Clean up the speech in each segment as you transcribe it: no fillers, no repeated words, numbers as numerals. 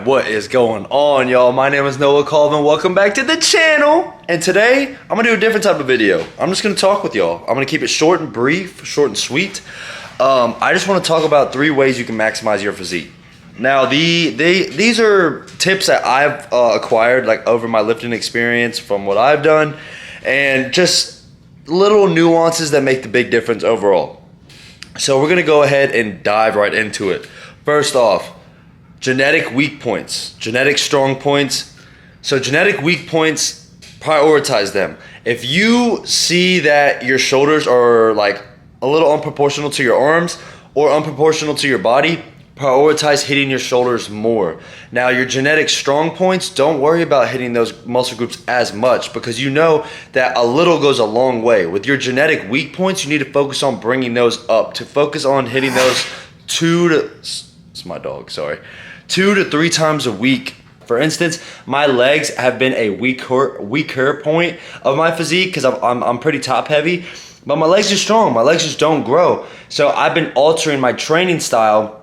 What is going on, y'all? My name is Noah Colvin. Welcome back to the channel. And today, I'm gonna do a different type of video. I'm just gonna talk with y'all. I'm gonna keep it short and brief, short and sweet. I just wanna talk about 3 ways you can maximize your physique. Now, these are tips that I've acquired like over my lifting experience from what I've done, and just little nuances that make the big difference overall. So we're gonna go ahead and dive right into it. First off, genetic weak points, genetic strong points. So genetic weak points, prioritize them. If you see that your shoulders are like a little unproportional to your arms or unproportional to your body, prioritize hitting your shoulders more. Now, your genetic strong points, don't worry about hitting those muscle groups as much, because you know that a little goes a long way. With your genetic weak points, you need to focus on bringing those up, to focus on hitting those 2 to 3 times a week. For instance, my legs have been a weaker point of my physique because I'm pretty top heavy, but my legs are strong. My legs just don't grow. So I've been altering my training style,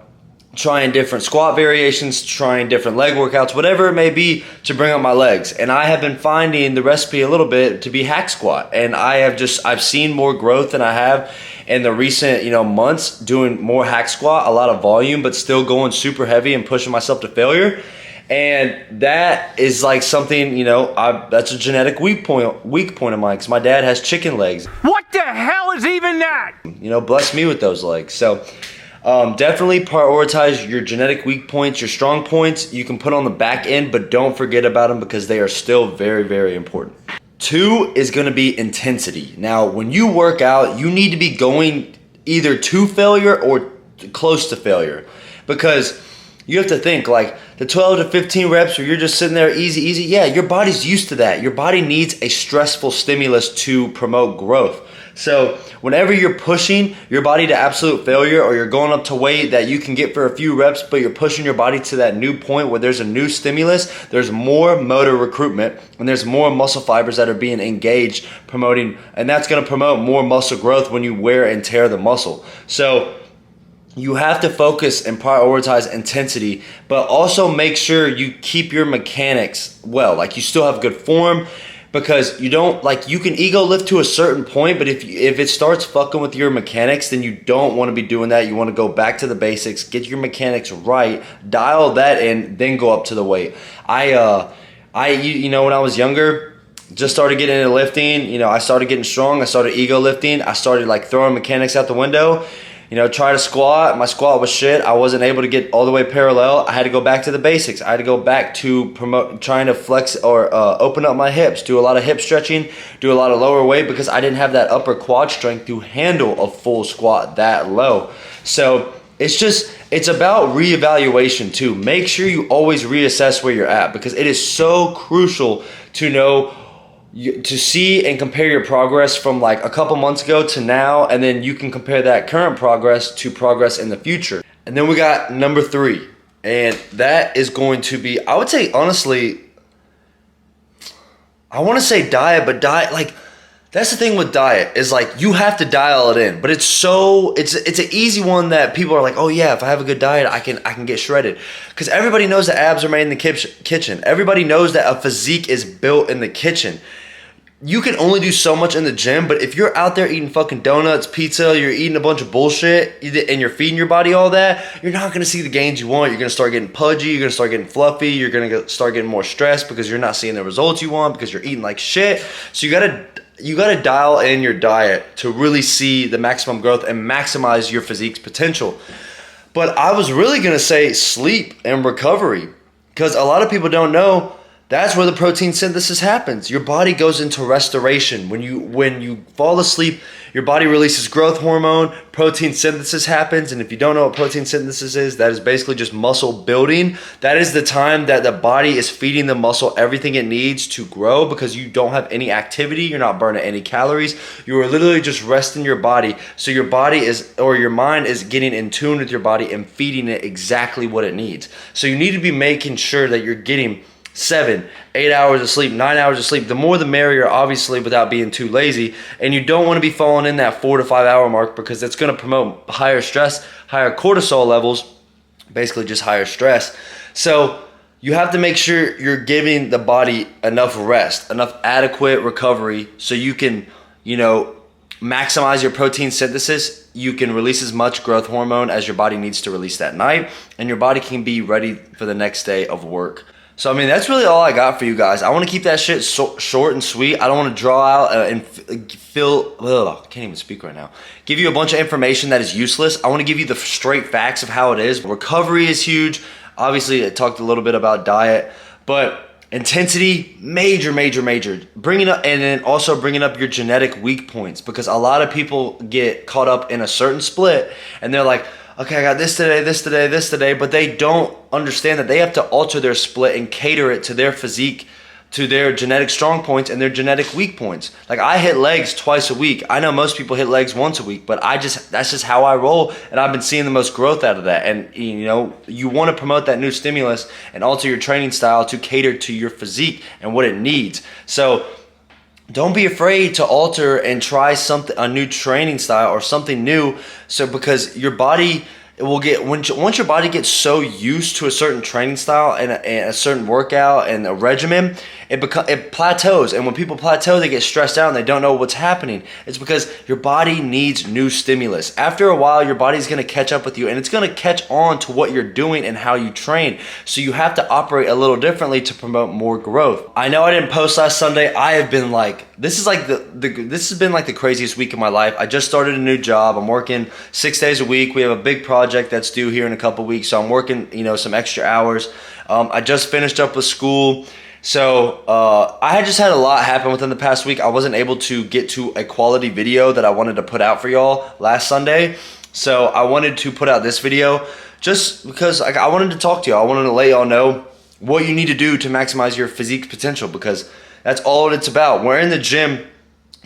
trying different squat variations, trying different leg workouts, whatever it may be, to bring up my legs. And I have been finding the recipe a little bit to be hack squat. And I've seen more growth than I have in the recent, months, doing more hack squat, a lot of volume, but still going super heavy and pushing myself to failure. And that is like something, that's a genetic weak point of mine, because my dad has chicken legs. What the hell is even that? Bless me with those legs. So definitely prioritize your genetic weak points. Your strong points you can put on the back end, but don't forget about them because they are still very, very important. 2 is going to be intensity. Now, when you work out, you need to be going either to failure or close to failure, because you have to think like the 12 to 15 reps where you're just sitting there easy. Yeah, your body's used to that. Your body needs a stressful stimulus to promote growth. So whenever you're pushing your body to absolute failure, or you're going up to weight that you can get for a few reps, but you're pushing your body to that new point where there's a new stimulus, there's more motor recruitment and there's more muscle fibers that are being engaged, promoting, and that's going to promote more muscle growth when you wear and tear the muscle. So you have to focus and prioritize intensity, but also make sure you keep your mechanics well. Like, you still have good form, because you can ego lift to a certain point, but if it starts fucking with your mechanics, then you don't want to be doing that. You want to go back to the basics, get your mechanics right, dial that in, then go up to the weight. When I was younger, just started getting into lifting, I started getting strong, I started ego lifting, I started like throwing mechanics out the window. Try to squat. My squat was shit. I wasn't able to get all the way parallel. I had to go back to the basics. I had to go back to trying to flex or open up my hips, do a lot of hip stretching, do a lot of lower weight, because I didn't have that upper quad strength to handle a full squat that low. So it's about reevaluation too. Make sure you always reassess where you're at, because it is so crucial to know, to see and compare your progress from like a couple months ago to now, and then you can compare that current progress to progress in the future. And then we got number 3, and that is going to be, I would say, honestly, I want to say diet, but like, that's the thing with diet, is like you have to dial it in, but it's an easy one that people are like, oh yeah, if I have a good diet, I can get shredded, because everybody knows that abs are made in the kitchen. Everybody knows that a physique is built in the kitchen. You can only do so much in the gym, but if you're out there eating fucking donuts, pizza, you're eating a bunch of bullshit, and you're feeding your body all that, you're not gonna see the gains you want. You're gonna start getting pudgy, you're gonna start getting fluffy, you're gonna start getting more stressed because you're not seeing the results you want, because you're eating like shit. So you gotta dial in your diet to really see the maximum growth and maximize your physique's potential. But I was really gonna say sleep and recovery, because a lot of people don't know that's where the protein synthesis happens. Your body goes into restoration. When you fall asleep, your body releases growth hormone, protein synthesis happens, and if you don't know what protein synthesis is, that is basically just muscle building. That is the time that the body is feeding the muscle everything it needs to grow, because you don't have any activity, you're not burning any calories, you are literally just resting your body, so your body your mind is getting in tune with your body and feeding it exactly what it needs. So you need to be making sure that you're getting 7, 8 hours of sleep, 9 hours of sleep. The more the merrier, obviously, without being too lazy. And you don't want to be falling in that 4 to 5 hour mark, because it's going to promote higher stress, higher cortisol levels, basically just higher stress. So you have to make sure you're giving the body enough rest, enough adequate recovery so you can, maximize your protein synthesis. You can release as much growth hormone as your body needs to release that night, and your body can be ready for the next day of work. So, I mean, that's really all I got for you guys. I want to keep that shit short and sweet. I don't want to draw out and I can't even speak right now. Give you a bunch of information that is useless. I want to give you the straight facts of how it is. Recovery is huge. Obviously, I talked a little bit about diet, but intensity, major. Bringing up, and then also bringing up your genetic weak points, because a lot of people get caught up in a certain split and they're like, okay, I got this today, but they don't understand that they have to alter their split and cater it to their physique, to their genetic strong points and their genetic weak points. Like, I hit legs twice a week. I know most people hit legs once a week, but that's just how I roll, and I've been seeing the most growth out of that. And you want to promote that new stimulus and alter your training style to cater to your physique and what it needs. So don't be afraid to alter and try a new training style or something new. So, because your body will get, once your body gets so used to a certain training style and a certain workout and a regimen, it plateaus. And when people plateau, they get stressed out and they don't know what's happening. It's because your body needs new stimulus. After a while, your body's going to catch up with you, and it's going to catch on to what you're doing and how you train. So you have to operate a little differently to promote more growth. I know I didn't post last Sunday. I have been like, this has been like the craziest week of my life. I just started a new job. I'm working 6 days a week. We have a big project that's due here in a couple weeks, so I'm working some extra hours. I just finished up with school. So I had just had a lot happen within the past week. I wasn't able to get to a quality video that I wanted to put out for y'all last Sunday. So I wanted to put out this video just because I wanted to talk to y'all. I wanted to let y'all know what you need to do to maximize your physique potential, because that's all it's about. We're in the gym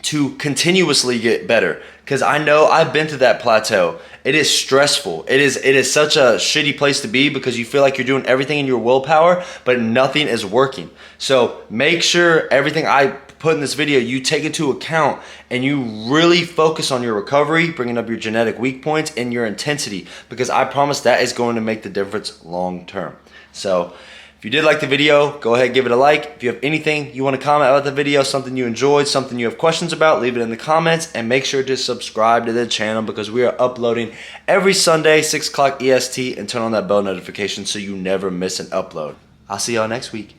to continuously get better, because I know I've been to that plateau. It is stressful. It is such a shitty place to be, because you feel like you're doing everything in your willpower, but nothing is working. So make sure everything I put in this video, you take into account and you really focus on your recovery, bringing up your genetic weak points and your intensity, because I promise that is going to make the difference long term. So if you did like the video, go ahead and give it a like. If you have anything you want to comment about the video, something you enjoyed, something you have questions about, leave it in the comments, and make sure to subscribe to the channel, because we are uploading every Sunday, 6 o'clock EST, and turn on that bell notification so you never miss an upload. I'll see y'all next week.